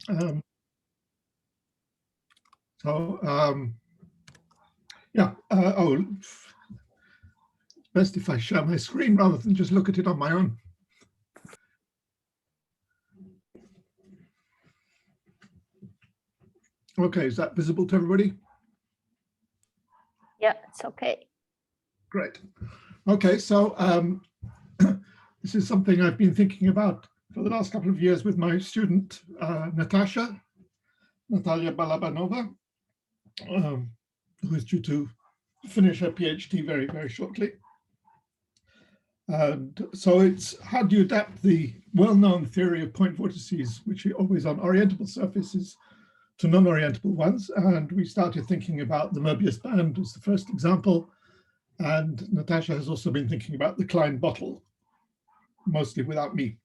Um, yeah, oh, it's best if I share my screen rather than just look at it on my own. Okay, is that visible to everybody? Yeah, it's okay. Great. Okay, so this is something I've been thinking about for the last couple of years with my student, Natalia Balabanova, who is due to finish her PhD very, very shortly. And so it's how do you adapt the well-known theory of point vortices, which are always on orientable surfaces, to non-orientable ones. And we started thinking about the Möbius band as the first example. And Natasha has also been thinking about the Klein bottle, mostly without me.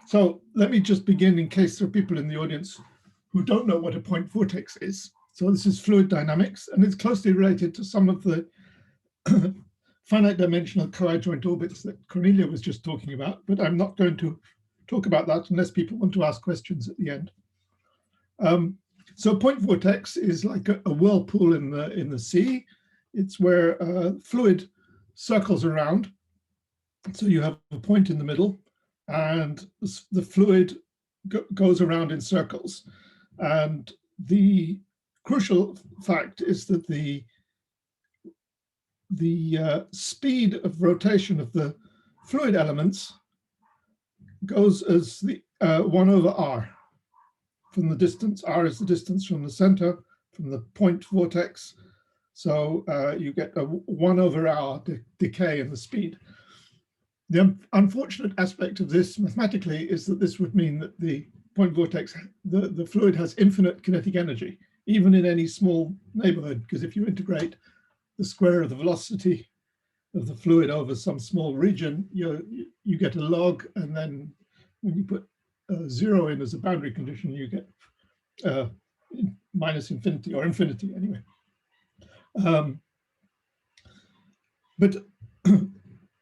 So let me just begin in case there are people in the audience who don't know what a point vortex is. So this is fluid dynamics, and it's closely related to some of the finite dimensional coadjoint orbits that Cornelia was just talking about, but I'm not going to talk about that unless people want to ask questions at the end. So point vortex is like a whirlpool in the sea. It's where fluid circles around. So you have a point in the middle, and the fluid goes around in circles. And the crucial fact is that the speed of rotation of the fluid elements goes as the 1 over r. From the distance, r is the distance from the center, from the point vortex. So you get a 1 over r decay in the speed. The unfortunate aspect of this mathematically is that this would mean that the point vortex, the fluid has infinite kinetic energy, even in any small neighborhood, because if you integrate the square of the velocity of the fluid over some small region, you get a log, and then when you put 0 in as a boundary condition, you get minus infinity, or infinity anyway.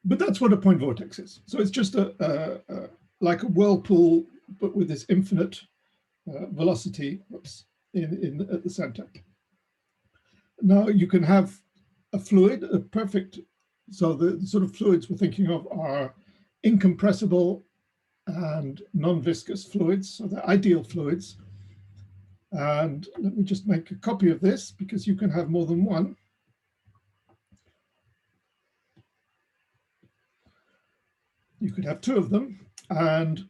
But that's what a point vortex is. So it's just like a whirlpool, but with this infinite velocity at the center. Now you can have a fluid, a perfect, so the sort of fluids we're thinking of are incompressible and non-viscous fluids, so they're ideal fluids. And let me just make a copy of this, because you can have more than one. You could have 2 of them, and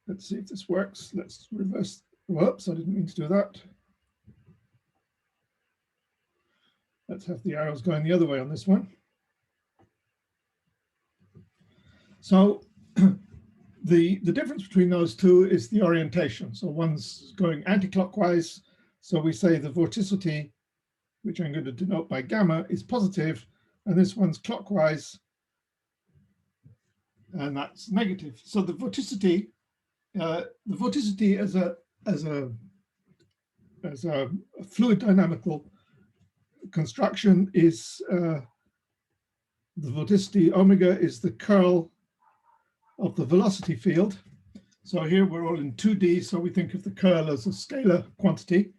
let's see if this works. Let's reverse. Whoops, I didn't mean to do that. Let's have the arrows going the other way on this one. So the difference between those two is the orientation. So one's going anti-clockwise. So we say the vorticity, which I'm going to denote by gamma, is positive, and this one's clockwise, and that's negative. So the vorticity as a fluid dynamical construction is the vorticity omega is the curl of the velocity field. So here we're all in 2D, so we think of the curl as a scalar quantity,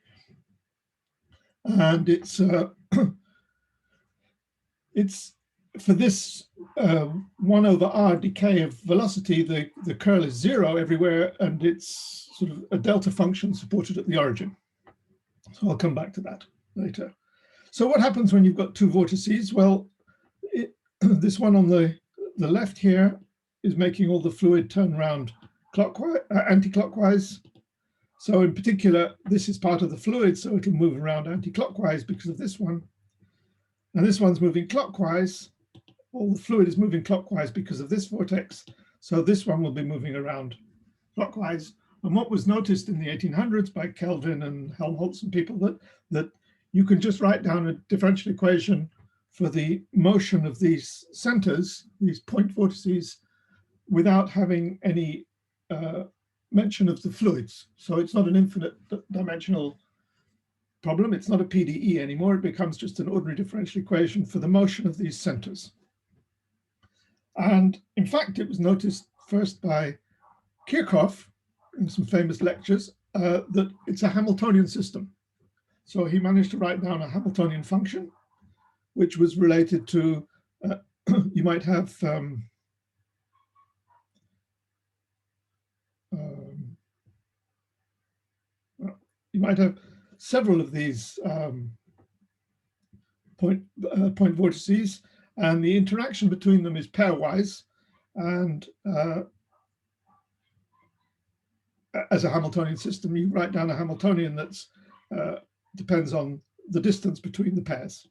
and it's for this 1 over r decay of velocity, the curl is 0 everywhere, and it's sort of a delta function supported at the origin. So I'll come back to that later. So what happens when you've got 2 vortices? Well, this one on the left here is making all the fluid turn around clockwise, anti-clockwise. So in particular, this is part of the fluid, so it'll move around anti-clockwise because of this one. And this one's moving clockwise. All the fluid is moving clockwise because of this vortex. So this one will be moving around clockwise. And what was noticed in the 1800s by Kelvin and Helmholtz and people that you can just write down a differential equation for the motion of these centers, these point vortices, without having any mention of the fluids. So it's not an infinite dimensional problem. It's not a PDE anymore. It becomes just an ordinary differential equation for the motion of these centers. And in fact, it was noticed first by Kirchhoff, in some famous lectures, that it's a Hamiltonian system. So he managed to write down a Hamiltonian function, which was related to, you might have several of these point vortices, and the interaction between them is pairwise, and as a Hamiltonian system, you write down a Hamiltonian that's depends on the distance between the pairs,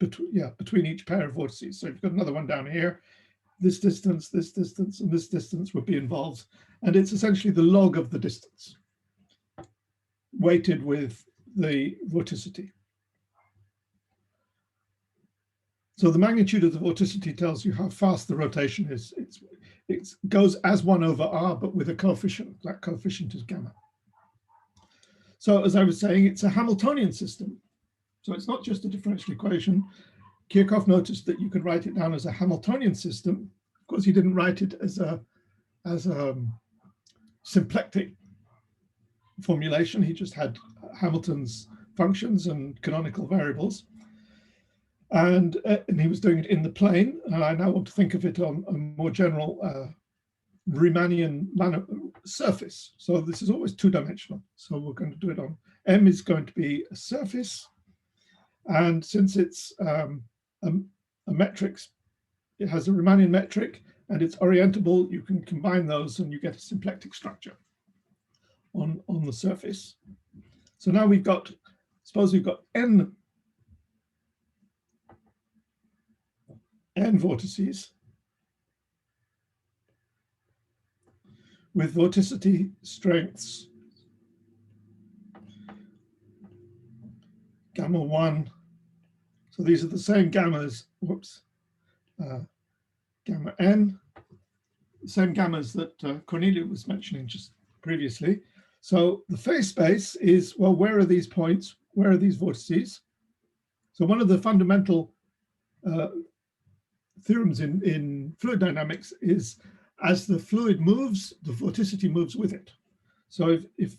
between each pair of vortices. So you've got another one down here, this distance, and this distance would be involved, and it's essentially the log of the distance, weighted with the vorticity. So the magnitude of the vorticity tells you how fast the rotation is. It goes as 1 over r, but with a coefficient. That coefficient is gamma. So as I was saying, it's a Hamiltonian system. So it's not just a differential equation. Kirchhoff noticed that you could write it down as a Hamiltonian system. Of course, he didn't write it as a symplectic formulation. He just had Hamilton's functions and canonical variables. And he was doing it in the plane. And I now want to think of it on a more general Riemannian surface. So this is always two-dimensional. So we're going to do it on, M is going to be a surface. And since it's a metric, it has a Riemannian metric and it's orientable, you can combine those and you get a symplectic structure on the surface. So now we've got, suppose we've got n vortices with vorticity strengths gamma 1. So these are the same gammas, gamma n, the same gammas that Cornelia was mentioning just previously. So the phase space is, well, where are these points? Where are these vortices? So one of the fundamental theorems in fluid dynamics is as the fluid moves, the vorticity moves with it. So if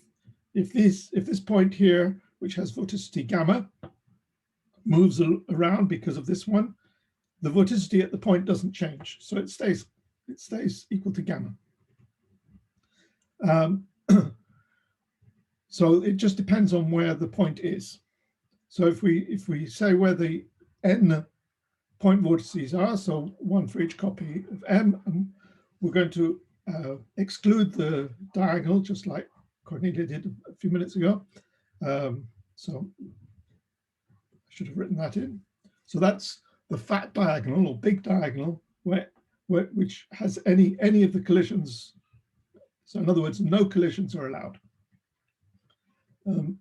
this point here, which has vorticity gamma, moves around because of this one, the vorticity at the point doesn't change. So it stays equal to gamma. So it just depends on where the point is. So if we say where the n point vortices are, so one for each copy of M, we're going to exclude the diagonal, just like Cornelia did a few minutes ago. So I should have written that in. So that's the fat diagonal or big diagonal, which has any of the collisions. So in other words, no collisions are allowed.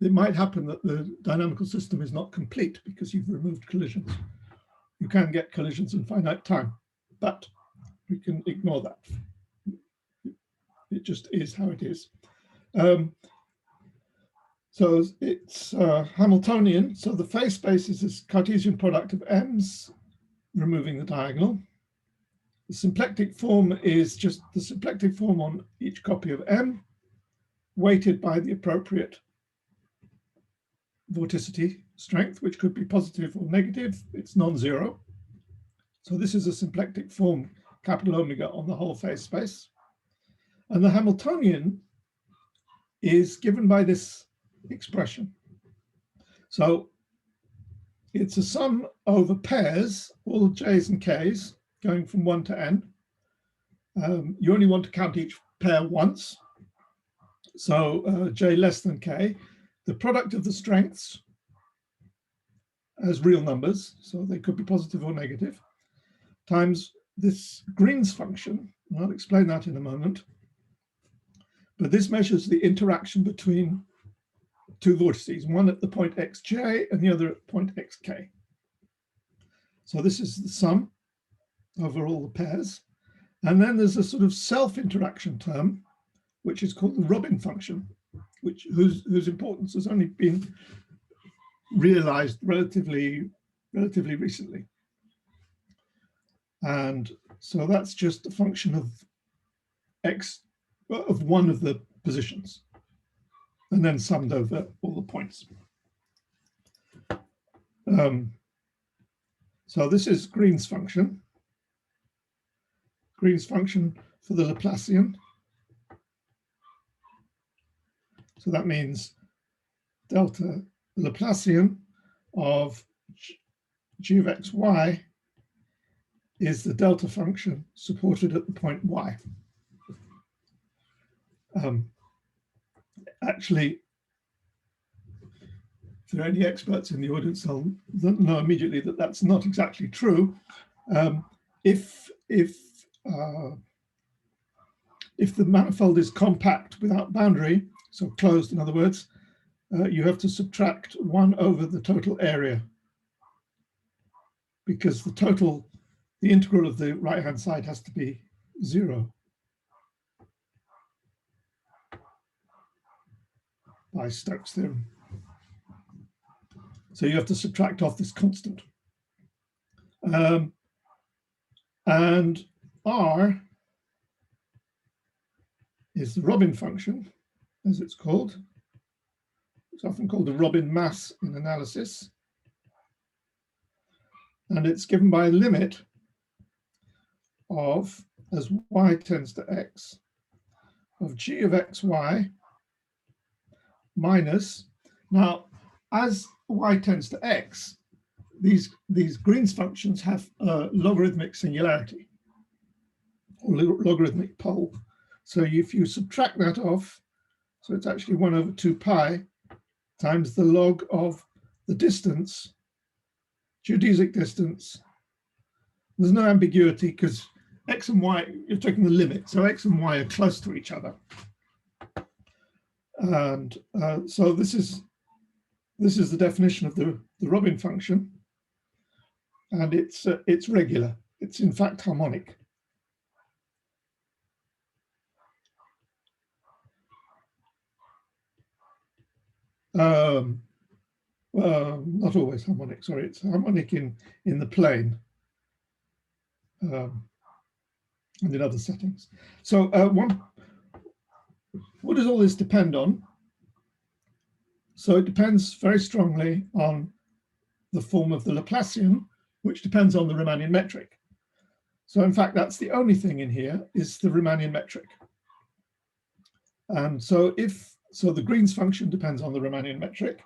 It might happen that the dynamical system is not complete because you've removed collisions. You can get collisions in finite time, but we can ignore that. It just is how it is. So it's Hamiltonian. So the phase space is this Cartesian product of M's, removing the diagonal. The symplectic form is just the symplectic form on each copy of M, weighted by the appropriate vorticity strength, which could be positive or negative. It's non-zero. So this is a symplectic form, capital omega, on the whole phase space. And the Hamiltonian is given by this expression. So it's a sum over pairs, all j's and k's, going from 1 to n. You only want to count each pair once. So j less than k. The product of the strengths as real numbers, so they could be positive or negative, times this Green's function, and I'll explain that in a moment. But this measures the interaction between two vortices, one at the point xj and the other at point xk. So this is the sum over all the pairs. And then there's a sort of self-interaction term, which is called the Robin function, whose importance has only been realized relatively recently. And so that's just a function of x of one of the positions, and then summed over all the points. So this is Green's function. Green's function for the Laplacian. So that means delta Laplacian of g of x, y is the delta function supported at the point y. Actually, if there are any experts in the audience, they'll know immediately that that's not exactly true. If the manifold is compact without boundary, so closed in other words, you have to subtract 1 over the total area, because the integral of the right-hand side has to be 0 by Stokes' theorem. So you have to subtract off this constant. And R is the Robin function, as it's called. It's often called the Robin mass in analysis. And it's given by a limit of, as y tends to x, of g of xy minus, now as y tends to x, these Green's functions have a logarithmic singularity or logarithmic pole. So if you subtract that off, so it's actually 1 over 2 pi times the log of the distance, geodesic distance. There's no ambiguity because x and y, you're taking the limit, so x and y are close to each other. And so this is the definition of the Robin function, and it's regular. It's in fact harmonic. Not always harmonic. Sorry, it's harmonic in the plane and in other settings. So what does all this depend on? So it depends very strongly on the form of the Laplacian, which depends on the Riemannian metric. So in fact, that's the only thing in here is the Riemannian metric. And so the Green's function depends on the Riemannian metric.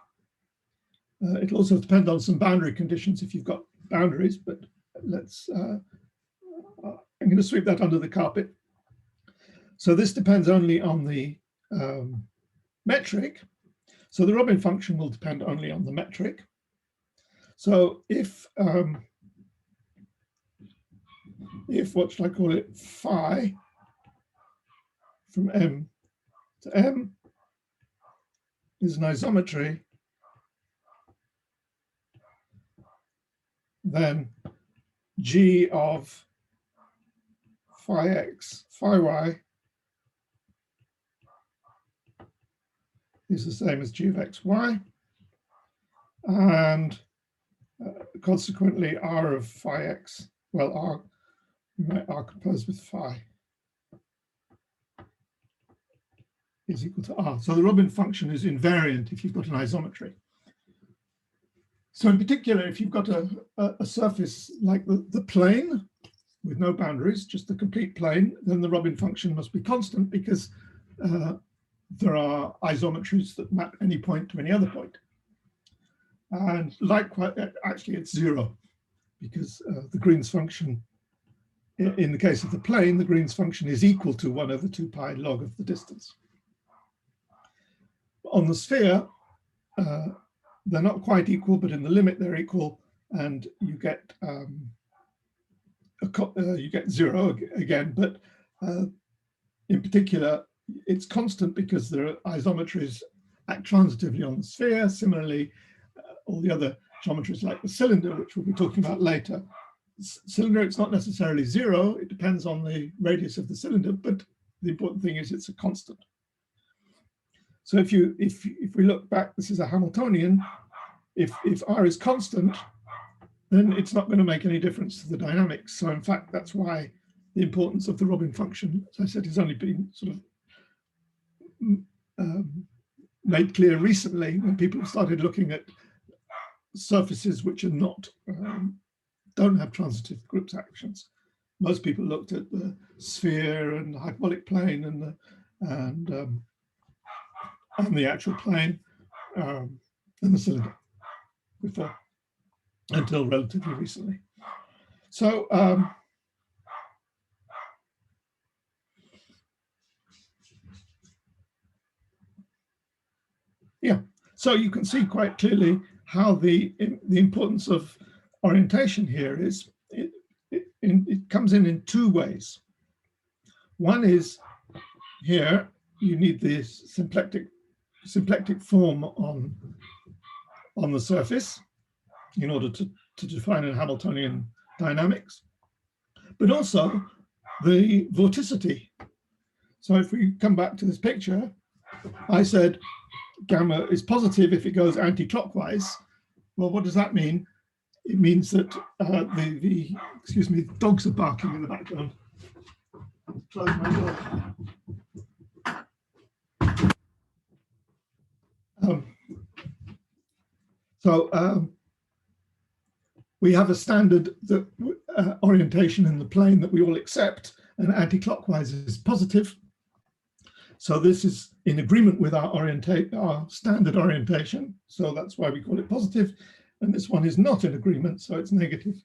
It'll also depend on some boundary conditions if you've got boundaries, but I'm going to sweep that under the carpet. So this depends only on the metric. So the Robin function will depend only on the metric. So if what should I call it, phi from M to M is an isometry, then G of phi x, phi y is the same as G of x, y, and consequently R of phi x, well, R, you might R composed with phi is equal to R. So the Robin function is invariant if you've got an isometry. So in particular, if you've got a surface like the plane with no boundaries, just the complete plane, then the Robin function must be constant because there are isometries that map any point to any other point. And likewise, actually it's 0 because the Green's function, in the case of the plane, the Green's function is equal to 1 over 2 pi log of the distance. On the sphere, they're not quite equal, but in the limit they're equal, and you get 0 again. But in particular, it's constant because there are isometries act transitively on the sphere. Similarly, all the other geometries like the cylinder, which we'll be talking about later. Cylinder, it's not necessarily 0. It depends on the radius of the cylinder, but the important thing is it's a constant. So if we look back, this is a Hamiltonian. If R is constant, then it's not going to make any difference to the dynamics. So in fact, that's why the importance of the Robin function, as I said, has only been sort of made clear recently when people started looking at surfaces which are not don't have transitive groups actions. Most people looked at the sphere and the hyperbolic plane and the actual plane and the cylinder before, until relatively recently. So yeah, so you can see quite clearly how the importance of orientation here is. It comes in two ways. One is here you need this symplectic form on the surface in order to define a Hamiltonian dynamics, but also the vorticity. So if we come back to this picture, I said gamma is positive if it goes anti-clockwise. Well, what does that mean? It means that excuse me, dogs are barking in the background. Close my door. We have a standard that orientation in the plane that we all accept, and anti-clockwise is positive. So this is in agreement with our standard orientation. So that's why we call it positive. And this one is not in agreement, so it's negative.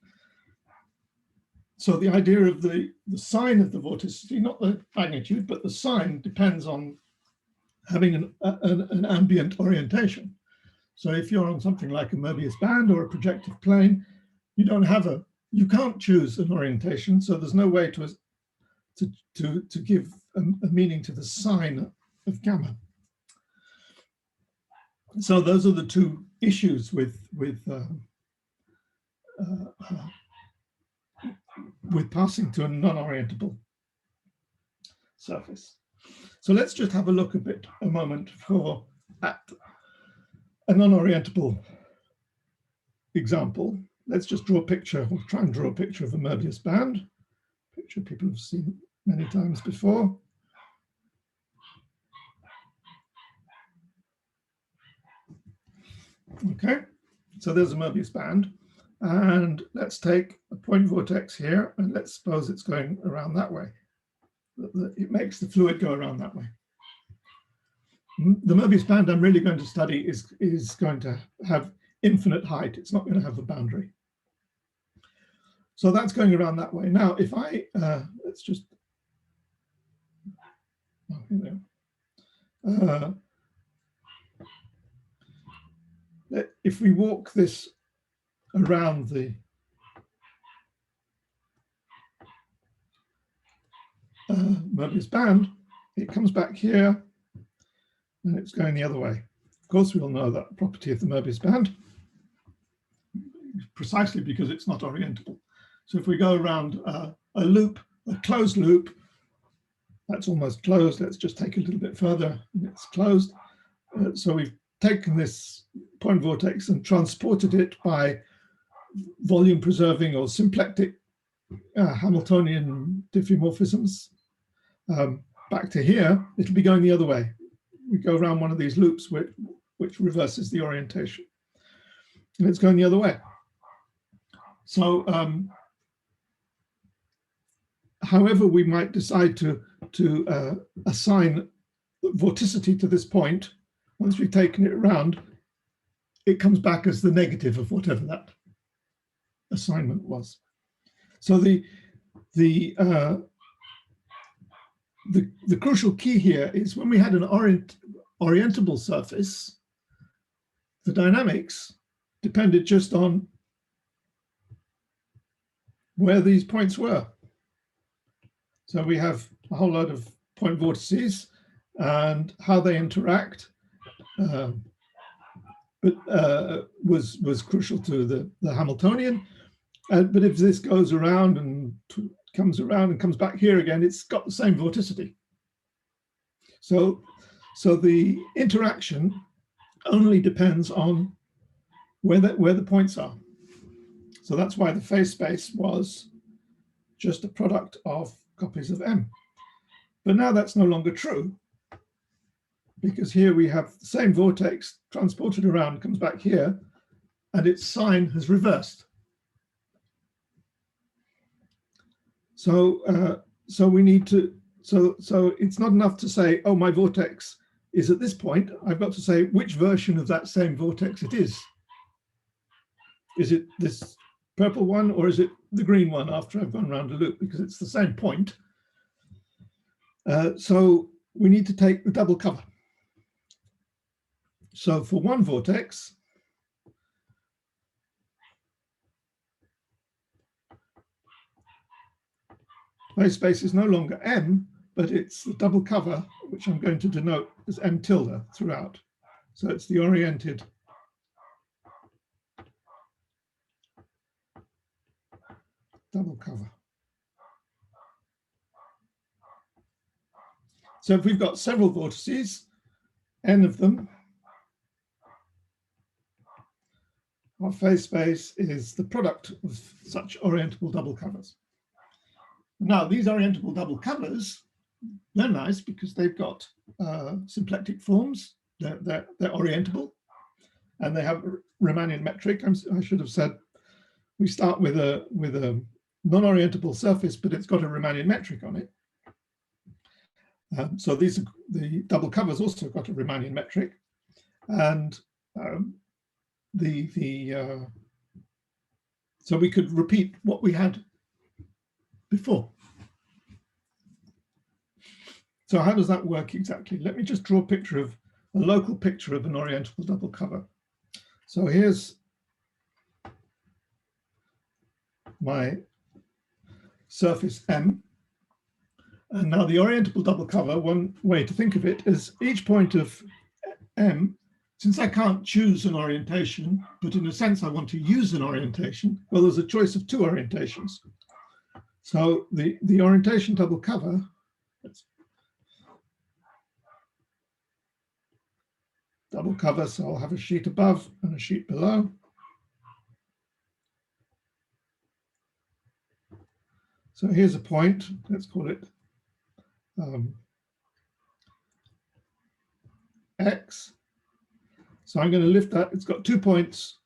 So the idea of the sign of the vorticity, not the magnitude, but the sign depends on having an ambient orientation. So if you're on something like a Möbius band or a projective plane, you can't choose an orientation. So there's no way to give a meaning to the sign of gamma. So those are the two issues with passing to a non-orientable surface. So let's just have a look a moment at a non-orientable example. Let's just draw a picture, or try and draw a picture of a Möbius band, picture people have seen many times before. Okay, so there's a Möbius band, and let's take a point vortex here, and let's suppose it's going around that way. It makes the fluid go around that way. The Möbius band I'm really going to study is going to have infinite height. It's not going to have a boundary. So that's going around that way. Now, if I, let's just, oh, here we are. If we walk this around the Möbius band, it comes back here and it's going the other way. Of course, we all know that property of the Möbius band, precisely because it's not orientable. So if we go around a loop, a closed loop, that's almost closed. Let's just take a little bit further and it's closed. So we've taken this point vortex and transported it by volume preserving or symplectic Hamiltonian diffeomorphisms back to here. It'll be going the other way. We go around one of these loops which reverses the orientation, and it's going the other way. So however we might decide to assign vorticity to this point, once we've taken it around, it comes back as the negative of whatever that assignment was. So the crucial key here is when we had an orientable surface, the dynamics depended just on where these points were. So we have a whole load of point vortices and how they interact was crucial to the Hamiltonian. But if this goes around and comes around and comes back here again, it's got the same vorticity. So the interaction only depends on where the points are. So that's why the phase space was just a product of copies of M. But now that's no longer true. because here we have the same vortex transported around, comes back here, and its sign has reversed. So so we need to, so it's not enough to say, oh, my vortex is at this point. I've got to say which version of that same vortex it is. Is it this purple one, or is it the green one after I've gone around a loop, because it's the same point. So we need to take the double cover. So for one vortex, phase space is no longer M, but it's the double cover, which I'm going to denote as M tilde throughout. So it's the oriented double cover. So if we've got several vortices, n of them, our phase space is the product of such orientable double covers. Now, these orientable double covers, they're nice because they've got symplectic forms. They're orientable, and they have Riemannian metric. I should have said we start with a non-orientable surface, but it's got a Riemannian metric on it. So these are, the double covers also got a Riemannian metric, and so we could repeat what we had before. So how does that work exactly? Let me just draw a local picture of an orientable double cover. So here's my surface M. And now the orientable double cover, one way to think of it is each point of M, since I can't choose an orientation, but in a sense I want to use an orientation, well, there's a choice of two orientations. So the orientation double cover, so I'll have a sheet above and a sheet below. So here's a point, let's call it X. So I'm going to lift that, it's got 2 points.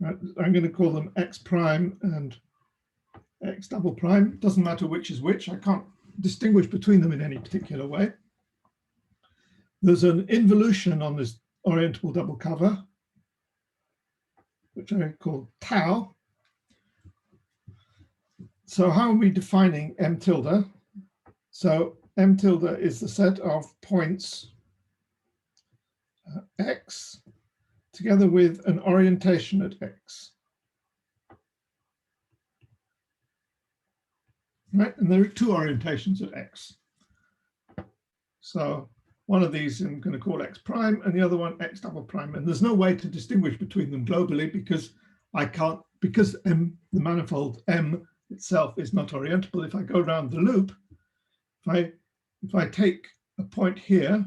Right? I'm going to call them X prime and X double prime. Doesn't matter which is which, I can't distinguish between them in any particular way. There's an involution on this orientable double cover, which I call tau. So how are we defining M tilde? So M tilde is the set of points X together with an orientation at X. Right, and there are two orientations at X. So one of these I'm going to call X prime and the other one X double prime. And there's no way to distinguish between them globally because I can't, because M, the manifold M itself is not orientable. If I go around the loop, if I take a point here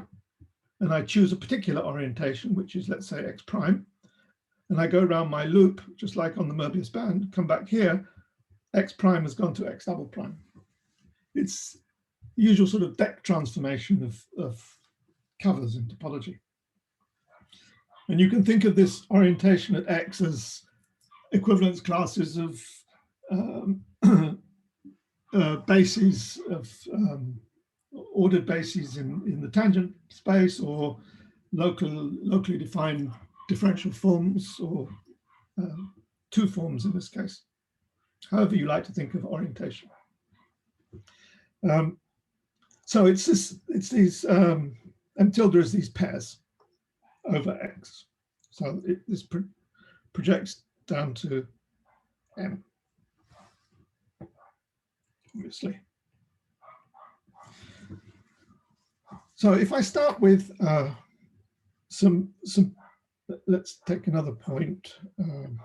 and I choose a particular orientation, which is, let's say, X prime, and I go around my loop, just like on the Möbius band, come back here, X prime has gone to X double prime. It's the usual sort of deck transformation of covers in topology. And you can think of this orientation at X as equivalence classes of bases of ordered bases in the tangent space, or locally defined differential forms, or two forms in this case, however you like to think of orientation. So it's these M tilde is these pairs over X. So this projects down to M, obviously. So if I start with let's take another point, and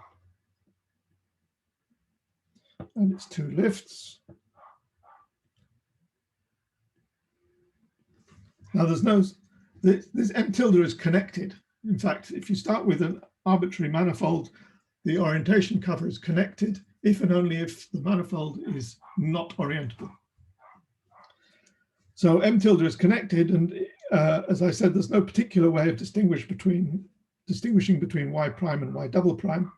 it's two lifts. Now this M tilde is connected. In fact, if you start with an arbitrary manifold, the orientation cover is connected if and only if the manifold is not orientable. So M tilde is connected, and as I said, there's no particular way of distinguishing between y prime and y double prime.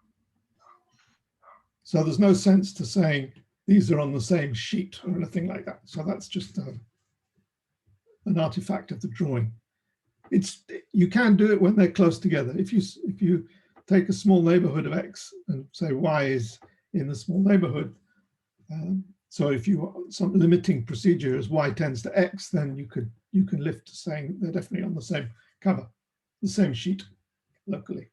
So there's no sense to saying these are on the same sheet or anything like that. So that's just an artifact of the drawing. You can do it when they're close together. If you take a small neighborhood of X and say Y is in the small neighborhood, so if you want some limiting procedure as Y tends to X, then you can lift to saying they're definitely on the same cover, the same sheet locally.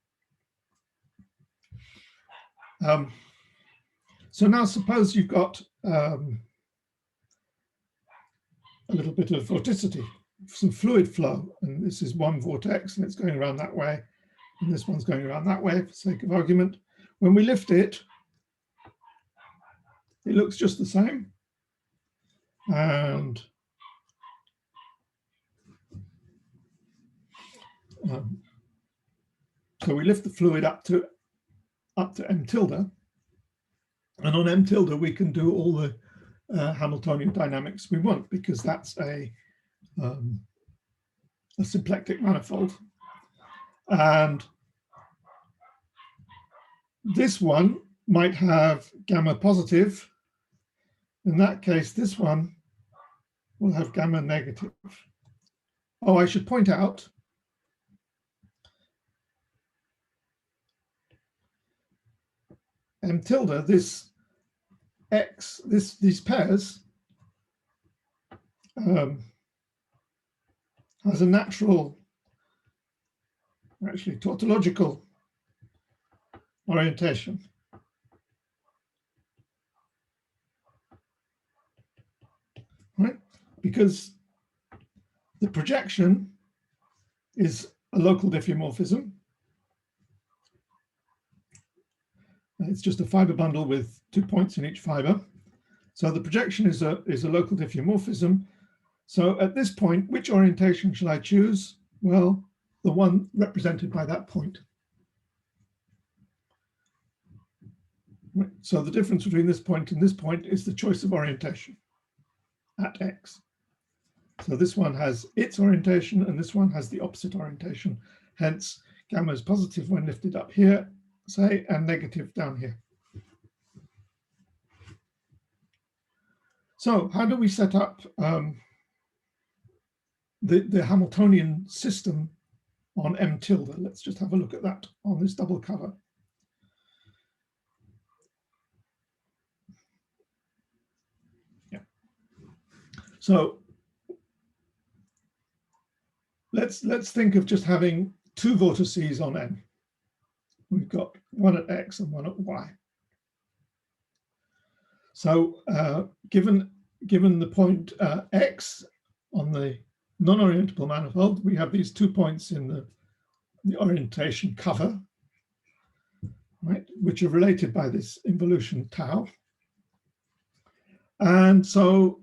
So now suppose you've got a little bit of vorticity, some fluid flow, and this is one vortex and it's going around that way, and this one's going around that way for sake of argument. When we lift it, it looks just the same. And so we lift the fluid up to m tilde, and on m tilde we can do all the Hamiltonian dynamics we want, because that's a symplectic manifold. And this one might have gamma positive. In that case, this one will have gamma negative. Oh, I should point out m tilde, this X, these pairs has a natural, actually tautological orientation. Right? Because the projection is a local diffeomorphism. It's just a fiber bundle with 2 points in each fiber. So the projection is a local diffeomorphism. So at this point, which orientation shall I choose? Well, the one represented by that point. Right. So the difference between this point and this point is the choice of orientation at X. So this one has its orientation and this one has the opposite orientation. Hence, gamma is positive when lifted up here, say, and negative down here. So how do we set up the Hamiltonian system on m tilde? Let's just have a look at that on this double cover. Yeah. So let's think of just having two vortices on m. We've got one at X and one at Y. So given the point X on the non-orientable manifold, we have these 2 points in the orientation cover, right, which are related by this involution tau. And so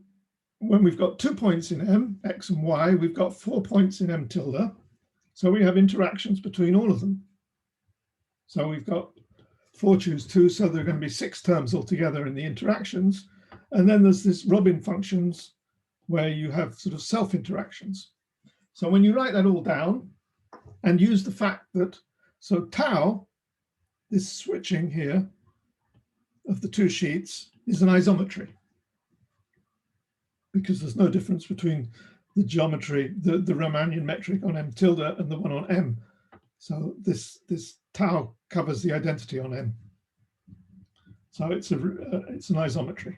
when we've got 2 points in M, X and Y, we've got 4 points in M tilde. So we have interactions between all of them. So we've got 4 choose 2, so there are going to be 6 terms altogether in the interactions. And then there's this Robin functions where you have sort of self-interactions. So when you write that all down and use the fact that, so tau, this switching here of the two sheets, is an isometry, because there's no difference between the geometry, the Riemannian metric on M tilde and the one on M. So this tau covers the identity on M. So it's an isometry.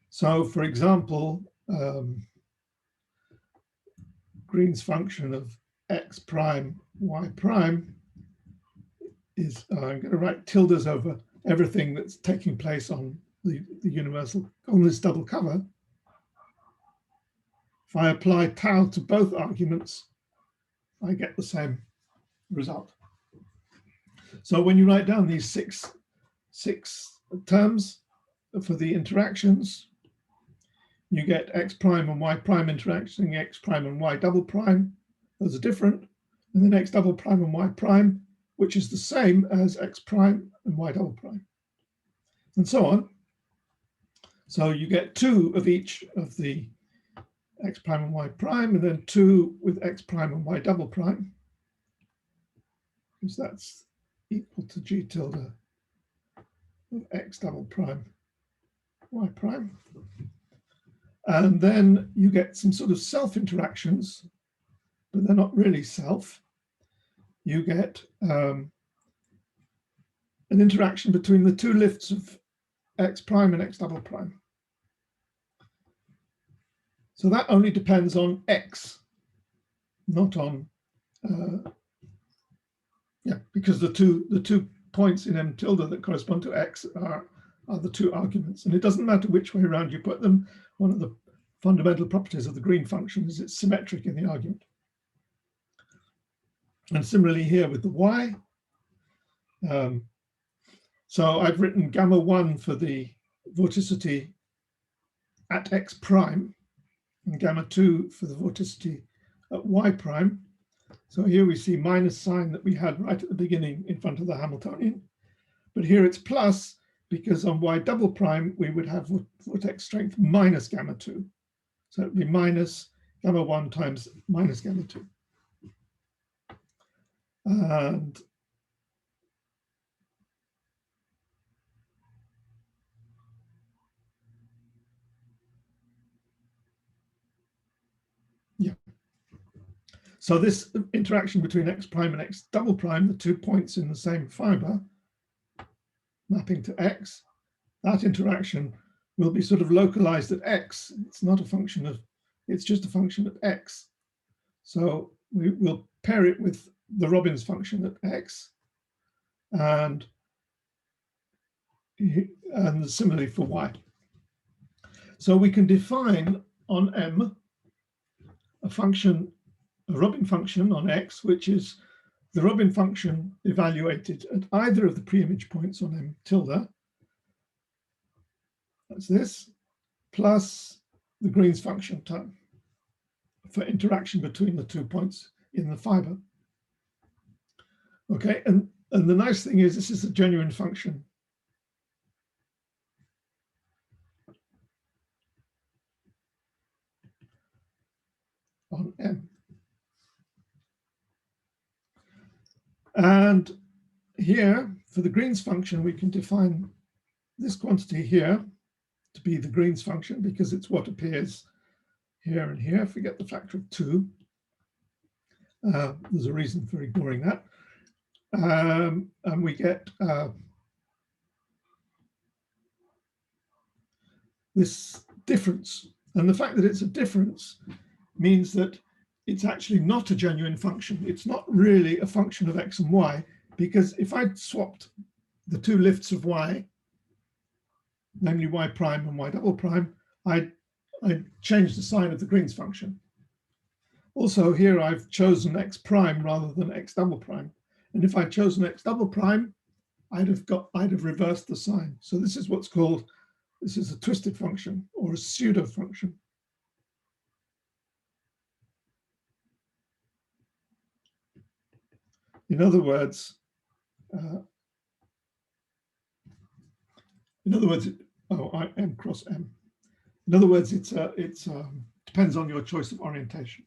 So for example, Green's function of x prime, y prime is, I'm going to write tildes over everything that's taking place on the universal, on this double cover. If I apply tau to both arguments, I get the same result. So when you write down these six terms for the interactions, you get x prime and y prime interacting x prime and y double prime. Those are different. And then x double prime and y prime, which is the same as x prime and y double prime, and so on. So you get 2 of each of the x prime and y prime, and then 2 with x prime and y double prime, because that's equal to g tilde of x double prime y prime. And then you get some sort of self interactions, but they're not really self. You get an interaction between the two lifts of x prime and x double prime. So that only depends on x, not on, because the two points in M tilde that correspond to x are the two arguments. And it doesn't matter which way around you put them. One of the fundamental properties of the green function is it's symmetric in the argument. And similarly here with the y. So I've written gamma 1 for the vorticity at x prime, and gamma 2 for the vorticity at y prime. So here we see minus sign that we had right at the beginning in front of the Hamiltonian. But here it's plus, because on y double prime, we would have vortex strength minus gamma 2. So it would be minus gamma 1 times minus gamma 2. And yeah. So this interaction between x prime and x double prime, the 2 points in the same fiber, mapping to x, that interaction will be sort of localized at x. It's not a function of, it's just a function at x. So we will pair it with the Robbins function at x, and similarly for y. So we can define on M a function, a Robin function on x, which is the Robin function evaluated at either of the preimage points on M tilde. That's this, plus the Green's function term for interaction between the 2 points in the fiber. Okay, and the nice thing is this is a genuine function. On M. And here, for the Green's function, we can define this quantity here to be the Green's function, because it's what appears here and here. Forget the factor of 2. There's a reason for ignoring that. And we get this difference. And the fact that it's a difference means that it's actually not a genuine function. It's not really a function of x and y, because if I'd swapped the two lifts of y, namely y prime and y double prime, I'd change the sign of the Green's function. Also here I've chosen x prime rather than x double prime. And if I'd chosen x double prime, I'd have reversed the sign. So this is what's called, this is a twisted function or a pseudo function. In other words, M cross M. In other words, it depends on your choice of orientation.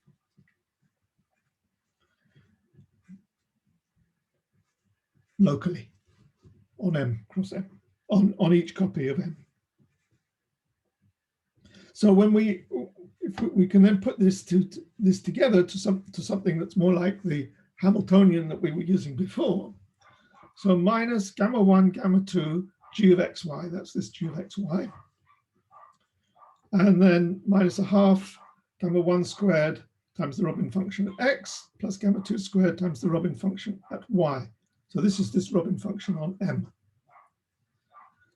Locally, on M cross M, on each copy of M. So when if we can then put this together to something that's more like the Hamiltonian that we were using before. So minus gamma 1, gamma 2, g of xy, that's this g of xy. And then minus a half gamma 1 squared times the Robin function at x, plus gamma 2 squared times the Robin function at y. So this is this Robin function on M.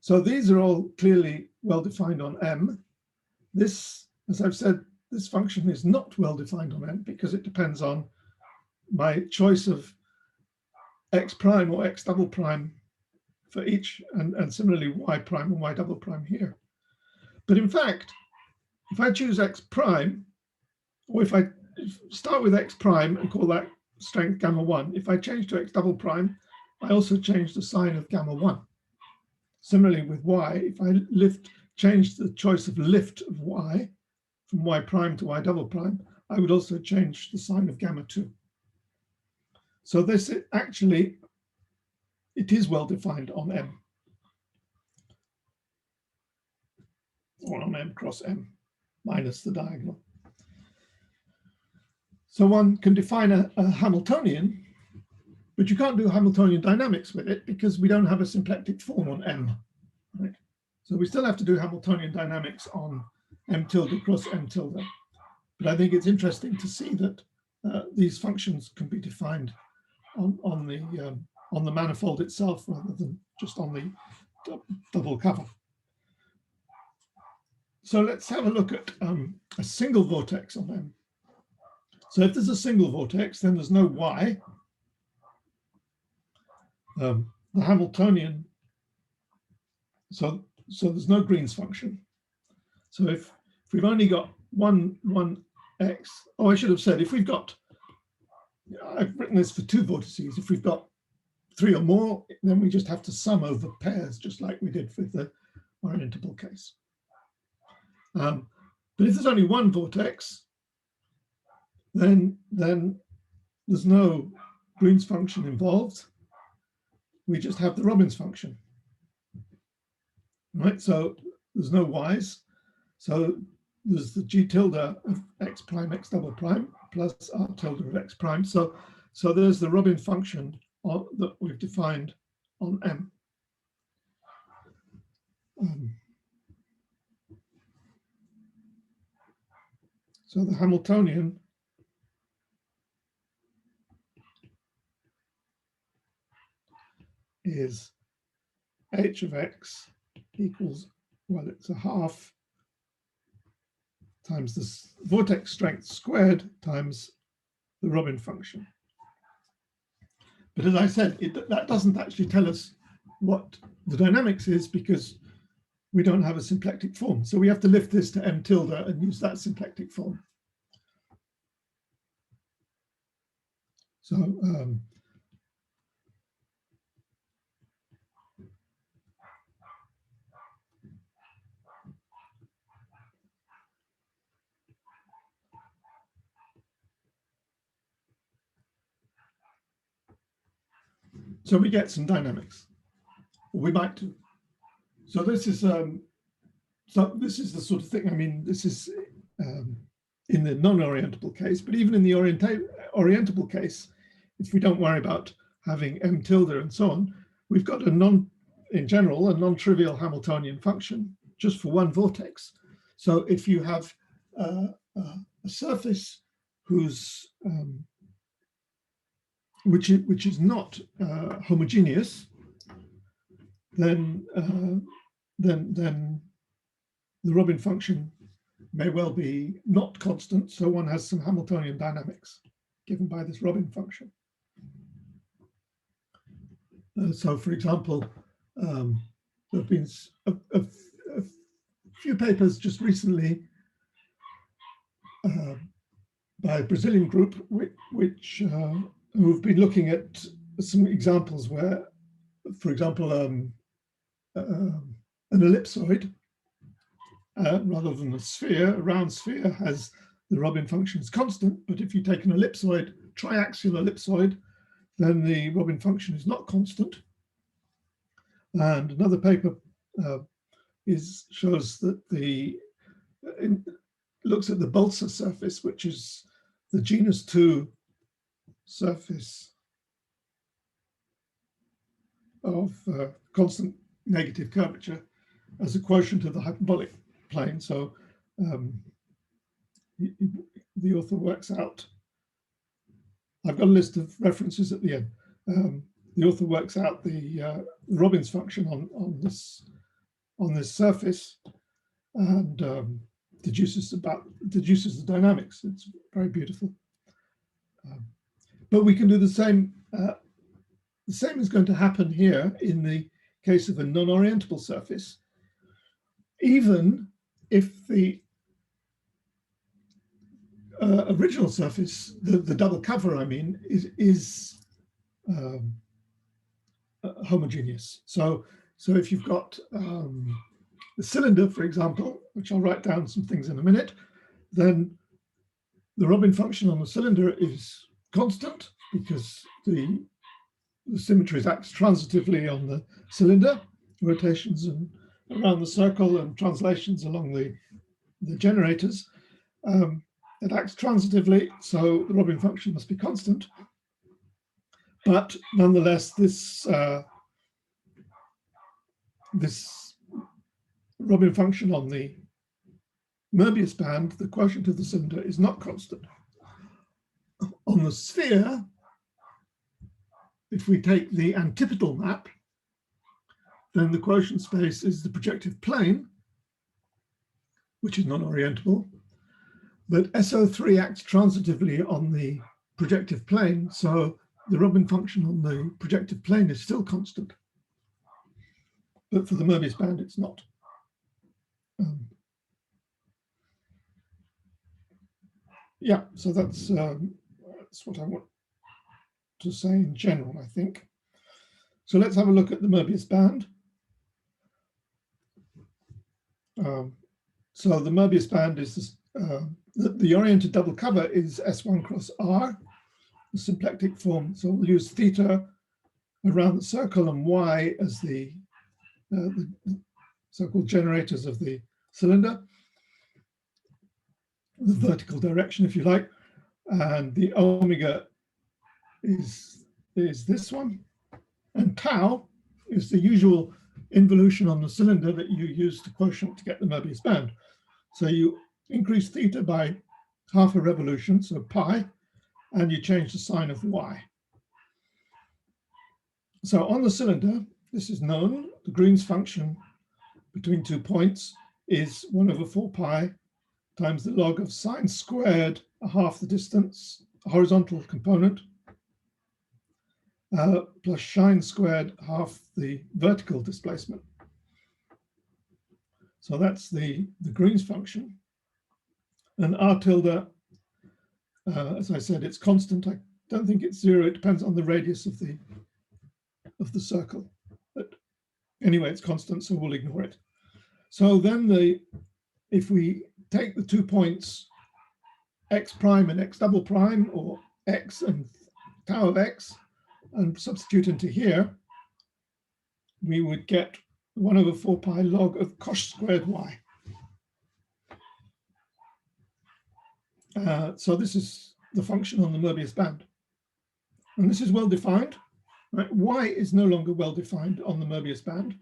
So these are all clearly well defined on M. This, as I've said, this function is not well defined on M because it depends on my choice of x prime or x double prime for each, and similarly y prime and y double prime here. But in fact, if I choose x prime, or if I start with x prime and call that strength gamma 1, if I change to x double prime, I also change the sign of gamma 1. Similarly with y, if I change the choice of lift of y, from y prime to y double prime, I would also change the sign of gamma 2. So this actually, it is well defined on M, or on M cross M, minus the diagonal. So one can define a Hamiltonian, but you can't do Hamiltonian dynamics with it because we don't have a symplectic form on M. Right? So we still have to do Hamiltonian dynamics on M tilde cross M tilde. But I think it's interesting to see that these functions can be defined on the manifold itself rather than just on the double cover. So let's have a look at a single vortex on M. So if there's a single vortex, then there's no y. The Hamiltonian, so there's no Green's function. So if we've only got one x, oh, I should have said, if we've got, I've written this for two vortices, if we've got 3 or more, then we just have to sum over pairs, just like we did with the orientable case. But if there's only one vortex, then there's no Green's function involved. We just have the Robbins function, right? So there's no y's. So there's the g tilde of x prime, x double prime, plus r tilde of x prime. So there's the Robin function that we've defined on M. So the Hamiltonian is h of x equals, well, it's a half times this vortex strength squared times the Robin function. But as I said, that doesn't actually tell us what the dynamics is because we don't have a symplectic form. So we have to lift this to M tilde and use that symplectic form. So we get some dynamics, or we might do. So this is the sort of thing. I mean, this is in the non-orientable case, but even in the orientable case, if we don't worry about having M tilde and so on, we've got in general, a non-trivial Hamiltonian function just for one vortex. So if you have a surface whose which is not homogeneous, then the Robin function may well be not constant. So one has some Hamiltonian dynamics given by this Robin function. So, for example, there have been a few papers just recently by a Brazilian group who've been looking at some examples where, for example, an ellipsoid rather than a sphere, a round sphere has the Robin function is constant, but if you take an ellipsoid, triaxial ellipsoid, then the Robin function is not constant. And another paper shows that looks at the Balsa surface, which is the genus 2 surface of constant negative curvature as a quotient of the hyperbolic plane. So the author works out, I've got a list of references at the end. The author works out the Robbins function on this surface and deduces the dynamics. It's very beautiful. But we can do the same. The same is going to happen here in the case of a non-orientable surface, even if the original surface, the double cover, I mean, is homogeneous. So if you've got the cylinder, for example, which I'll write down some things in a minute, then the Robin function on the cylinder is constant because the symmetries acts transitively on the cylinder, rotations and around the circle and translations along the generators. It acts transitively, so the Robin function must be constant. But nonetheless, this Robin function on the Möbius band, the quotient of the cylinder, is not constant. On the sphere, if we take the antipodal map, then the quotient space is the projective plane, which is non-orientable. But SO3 acts transitively on the projective plane, so the Robin function on the projective plane is still constant. But for the Möbius band, it's not. Yeah, so that's what I want to say in general, I think. So let's have a look at the Möbius band. So the Möbius band is the oriented double cover is S1 cross R, the symplectic form. So we'll use theta around the circle and Y as the so-called generators of the cylinder, the vertical direction, if you like, and the omega is this one, and tau is the usual involution on the cylinder that you use to quotient to get the Möbius band. So you increase theta by half a revolution, so pi, and you change the sign of y. So on the cylinder, this is known, the Green's function between 2 points is 1/4 pi times the log of sine squared, half the distance, a horizontal component, plus sine squared, half the vertical displacement. So that's the Green's function. And R tilde, as I said, it's constant. I don't think it's 0. It depends on the radius of the circle. But anyway, it's constant, so we'll ignore it. So then if we take the 2 points x prime and x double prime, or x and tau of x, and substitute into here, we would get 1/4 pi log of cos squared y. So this is the function on the Möbius band. And this is well defined. Right? Y is no longer well defined on the Möbius band.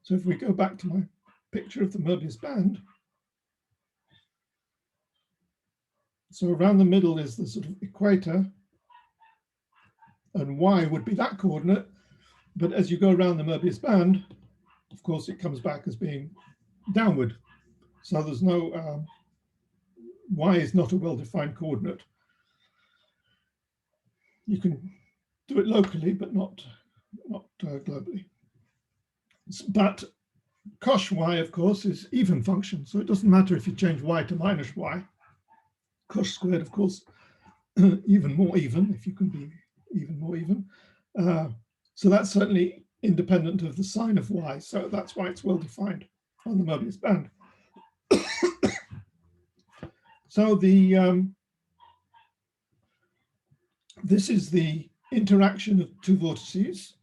So if we go back to my picture of the Möbius band, so around the middle is the sort of equator, and y would be that coordinate. But as you go around the Möbius band, of course, it comes back as being downward. So there's no, y is not a well-defined coordinate. You can do it locally, but not globally. But cos y, of course, is even function. So it doesn't matter if you change y to minus y. Cos squared, of course, even more even, if you can be even more even. So that's certainly independent of the sign of y. So that's why it's well defined on the Möbius band. So this is the interaction of two vortices,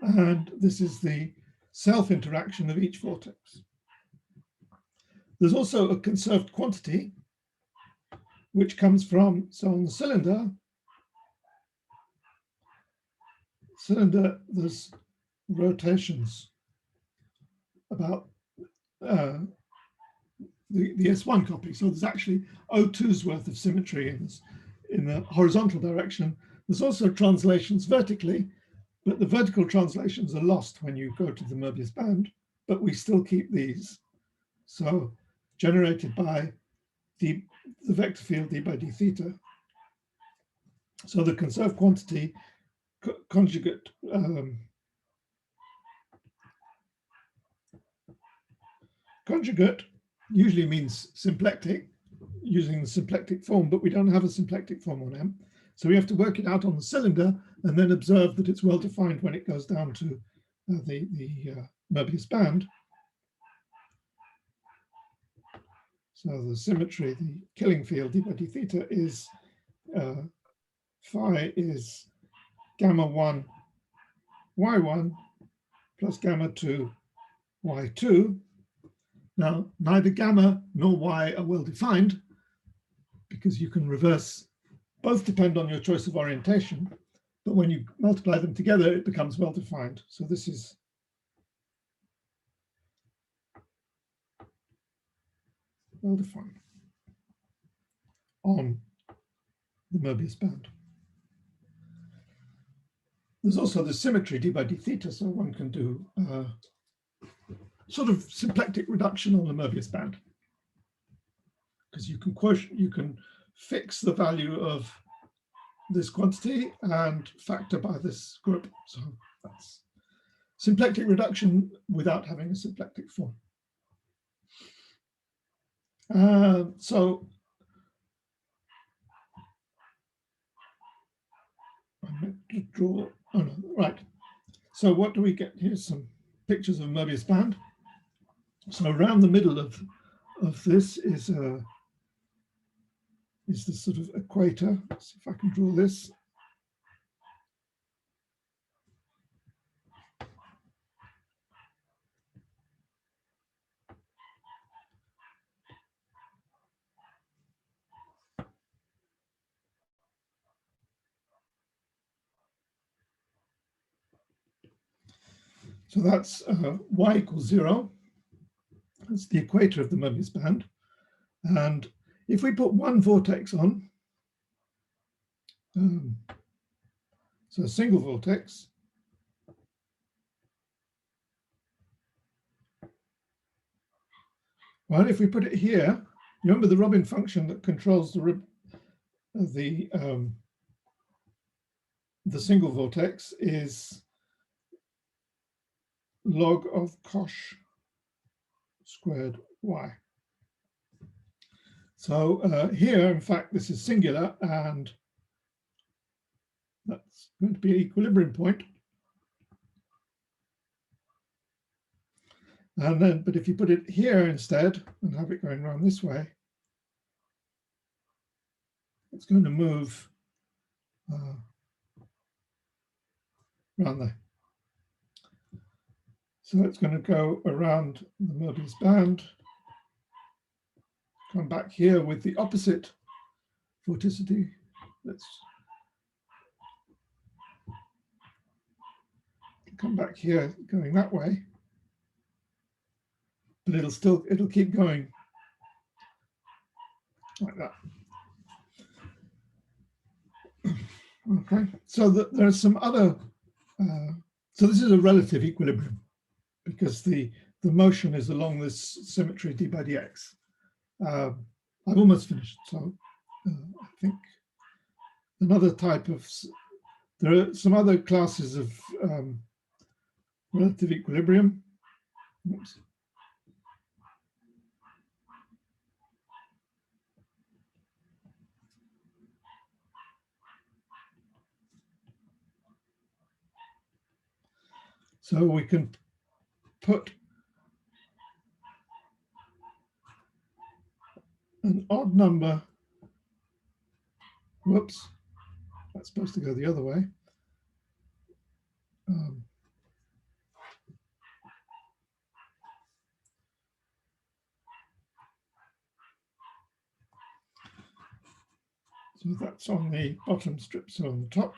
and this is the self-interaction of each vortex. There's also a conserved quantity, which comes from, so on the cylinder, there's rotations about the S1 copy. So there's actually O2's worth of symmetry in the horizontal direction. There's also translations vertically, but the vertical translations are lost when you go to the Möbius band, but we still keep these. So generated by the vector field d by d theta. So the conserved quantity conjugate usually means symplectic, using the symplectic form, but we don't have a symplectic form on M. So we have to work it out on the cylinder and then observe that it's well defined when it goes down to the Möbius band. So the symmetry, the killing field d by d theta is phi is gamma 1 y1 plus gamma 2 y2. Now, neither gamma nor y are well defined because you can reverse, both depend on your choice of orientation, but when you multiply them together, it becomes well defined. So this is well defined on the Möbius band. There's also the symmetry d by d theta, so one can do sort of symplectic reduction on the Möbius band, because you can fix the value of this quantity and factor by this group. So that's symplectic reduction without having a symplectic form. So I meant to draw, oh no, right. So what do we get? Here's some pictures of Möbius band. So around the middle of this is the sort of equator. Let's see if I can draw this. So that's y equals 0. That's the equator of the Möbius band. And if we put one vortex on, so a single vortex, well, if we put it here, remember the Robin function that controls the single vortex is log of cosh squared y. So here, in fact, this is singular, and that's going to be an equilibrium point. And then, but if you put it here instead and have it going around this way, it's going to move around there. So it's going to go around the Möbius band, come back here with the opposite vorticity. Let's come back here going that way, but it'll keep going like that. Okay, so there are some other, so this is a relative equilibrium because the motion is along this symmetry d by dx. I've almost finished, so I think another type of, there are some other classes of relative equilibrium. Oops. So we can put an odd number, whoops, that's supposed to go the other way. So that's on the bottom strip, so on the top.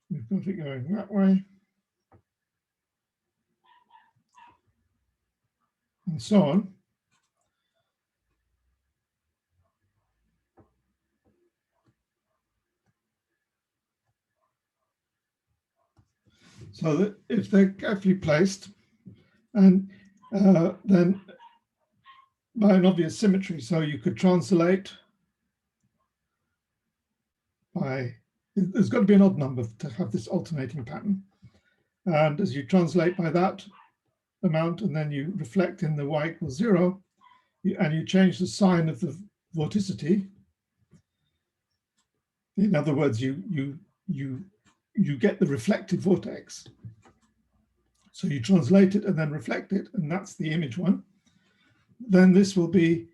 We've got it going that way. And so on. So that if they're carefully placed, and then by an obvious symmetry, so you could translate by, there's got to be an odd number to have this alternating pattern. And as you translate by that amount, and then you reflect in the y equals 0, and you change the sign of the vorticity. In other words, you get the reflected vortex. So you translate it and then reflect it, and that's the image one. Then this will be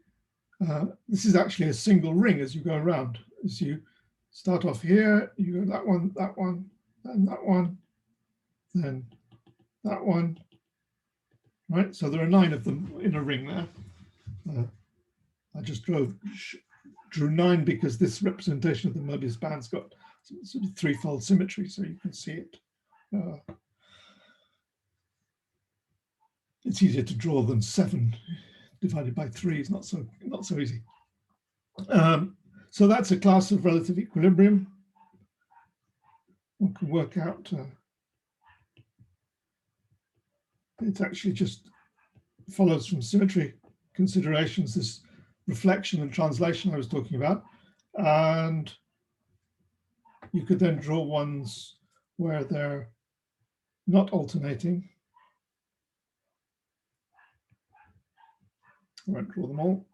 this is actually a single ring as you go around. As you start off here, you go that one, then that one, then that one, right? So there are 9 of them in a ring there. I just drew 9 because this representation of the Möbius band's got sort of threefold symmetry, so you can see it. It's easier to draw than 7 divided by 3 is not so easy. So that's a class of relative equilibrium. One can work out. It actually just follows from symmetry considerations, this reflection and translation I was talking about. And you could then draw ones where they're not alternating. I won't draw them all.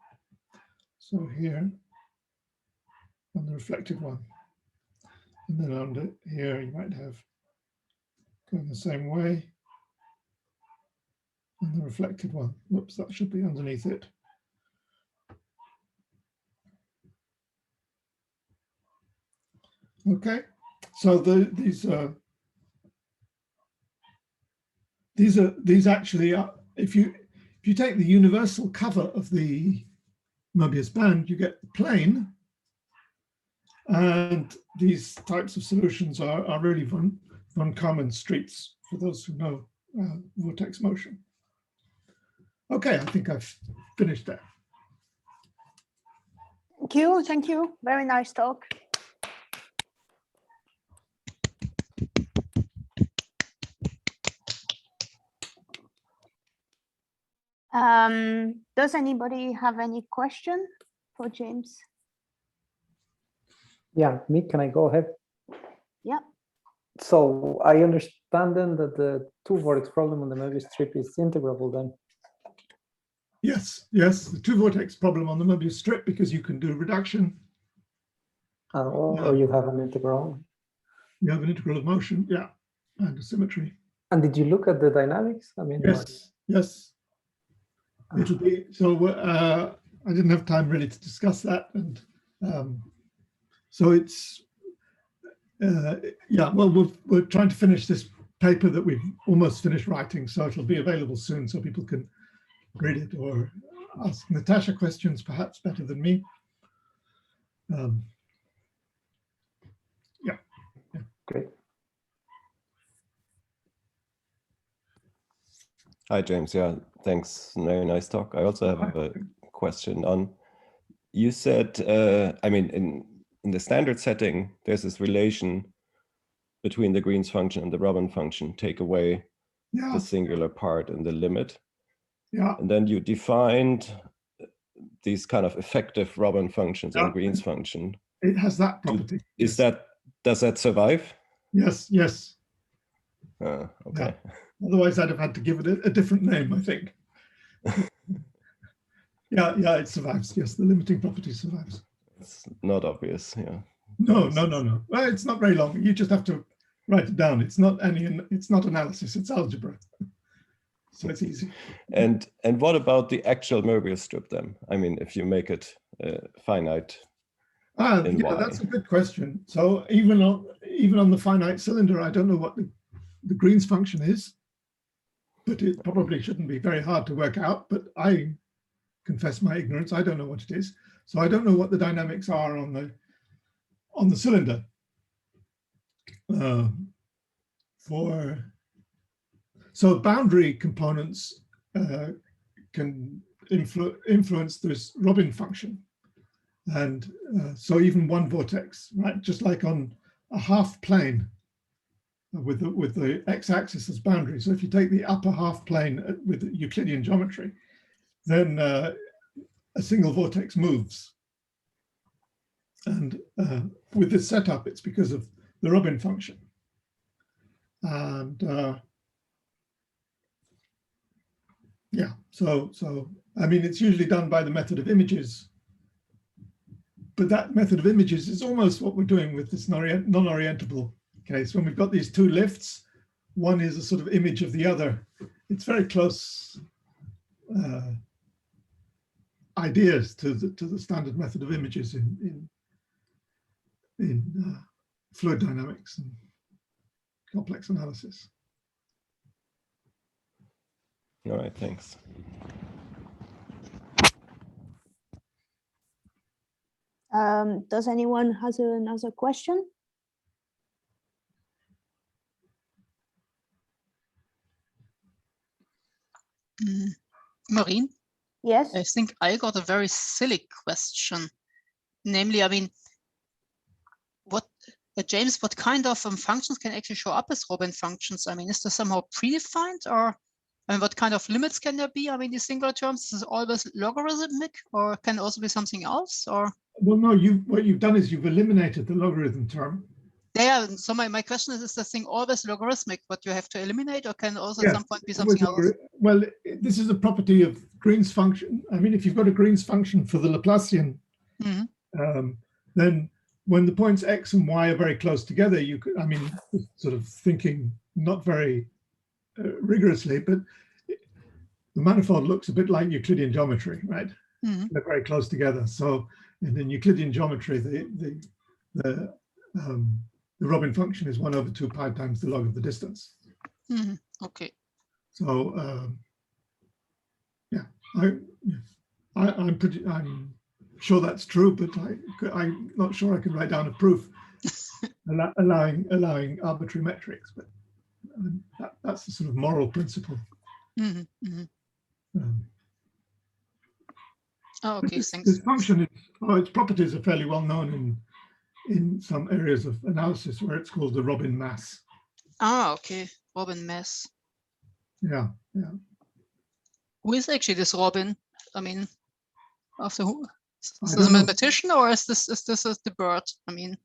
So here, on the reflected one. And then under here, you might have going the same way. And the reflected one. Whoops, that should be underneath it. Okay, so these actually are, if you take the universal cover of the Möbius band, you get the plane, and these types of solutions are really von Karman streets for those who know vortex motion. Okay, I think I've finished there. Thank you. Very nice talk. Does anybody have any question for James? Yeah, me, can I go ahead? Yeah. So I understand then that the 2 vortex problem on the Möbius strip is integrable then. Yes, the 2 vortex problem on the Möbius strip, because you can do reduction. Or you have an integral. You have an integral of motion, yeah, and a symmetry. And did you look at the dynamics? I mean, yes. It'll be, so I didn't have time really to discuss that. And so it's, yeah, well, we're trying to finish this paper that we've almost finished writing, so it'll be available soon so people can read it or ask Natasha questions, perhaps better than me. Yeah. Great. Hi, James. Yeah, thanks. Very nice talk. I also have a question on, you said, I mean, in the standard setting, there's this relation between the Green's function and the Robin function, take away the singular part in the limit. Yeah. And then you defined these kind of effective Robin functions and Green's function. It has that property. Does that survive? Yes. Okay. Yeah. Otherwise, I'd have had to give it a different name, I think. Yeah, it survives. Yes, the limiting property survives. It's not obvious, yeah. No. Well, it's not very long. You just have to write it down. It's not analysis, it's algebra. So it's easy. And what about the actual Möbius strip then? I mean, if you make it finite. Yeah, that's a good question. So even on the finite cylinder, I don't know what the Green's function is, but it probably shouldn't be very hard to work out. But I confess my ignorance. I don't know what it is. So I don't know what the dynamics are on the cylinder. So boundary components can influence this Robin function. And so even one vortex, right? Just like on a half plane with the x-axis as boundary. So if you take the upper half plane with Euclidean geometry, then a single vortex moves. And with this setup, it's because of the Robin function. And yeah, so I mean, it's usually done by the method of images. But that method of images is almost what we're doing with this non-orientable case. When we've got these 2 lifts, one is a sort of image of the other. It's very close. ideas to the standard method of images in fluid dynamics and complex analysis. All right, thanks. Does anyone has another question? Maureen, Yes. I think I got a very silly question. Namely, I mean, James, what kind of functions can actually show up as Robin functions? I mean, is this somehow predefined, or I mean, what kind of limits can there be? I mean, these singular terms, is it always logarithmic, or can it also be something else? Or Well, no, what you've done is you've eliminated the logarithm term. yeah, so my question is the thing always logarithmic, what you have to eliminate, or can it also Yeah, at some point be something else? Well, this is a property of Green's function. I mean, if you've got a Green's function for the Laplacian, then when the points x and y are very close together, you could, I mean, sort of thinking not very rigorously, but the manifold looks a bit like Euclidean geometry, right? They're very close together. So in Euclidean geometry, the Robin function is 1/2 pi times the log of the distance. Okay. So yeah, I'm sure that's true, but I'm not sure I can write down a proof allowing arbitrary metrics. But that's the sort of moral principle. Oh, okay, this, thanks. This function, its properties are fairly well known in some areas of analysis where it's called the Robin mass. Ah, okay, Robin mass. Yeah. Who is actually this Robin? I mean, after who? Is this a mathematician, or is this the bird? I mean,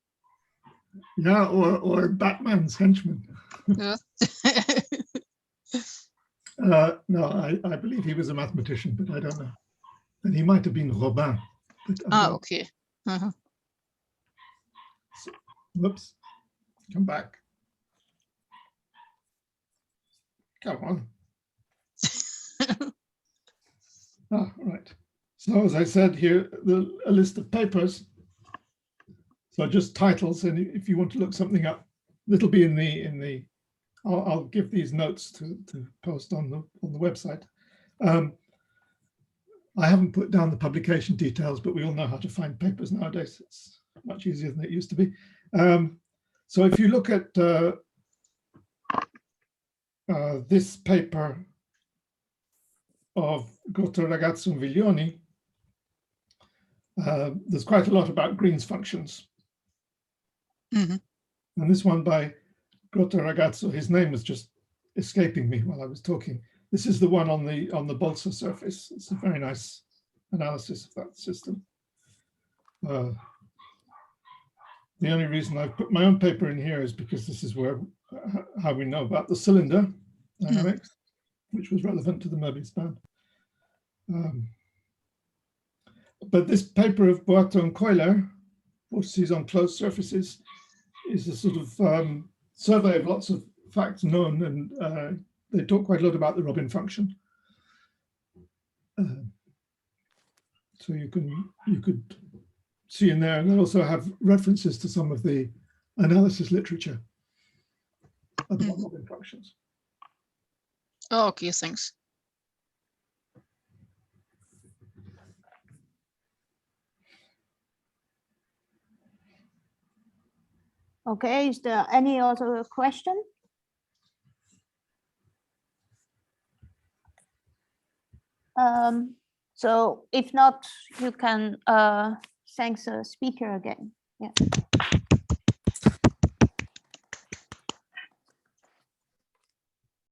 yeah, or Batman's henchman. Yeah. No, I believe he was a mathematician, but I don't know. And he might have been Robin. Okay. So, whoops. Come back. Come on. Right. So as I said here, a list of papers. So just titles, and if you want to look something up, it'll be in the. I'll give these notes to post on the website. I haven't put down the publication details, but we all know how to find papers nowadays. It's much easier than it used to be. So if you look at this paper of Gotto, Ragazzo, and Viglioni, there's quite a lot about Green's functions. And this one by Gotto, Ragazzo, his name was just escaping me while I was talking. This is the one on the Bolsa surface. It's a very nice analysis of that system. The only reason I've put my own paper in here is because this is how we know about the cylinder dynamics, which was relevant to the Möbius band. But this paper of Boato and Euler, vortices on closed surfaces, is a sort of survey of lots of facts known, and they talk quite a lot about the Robin function. So you could see in there, and they also have references to some of the analysis literature about Robin functions. Oh, okay, thanks. Okay, is there any other question? So if not, you can thank the speaker again. Yeah.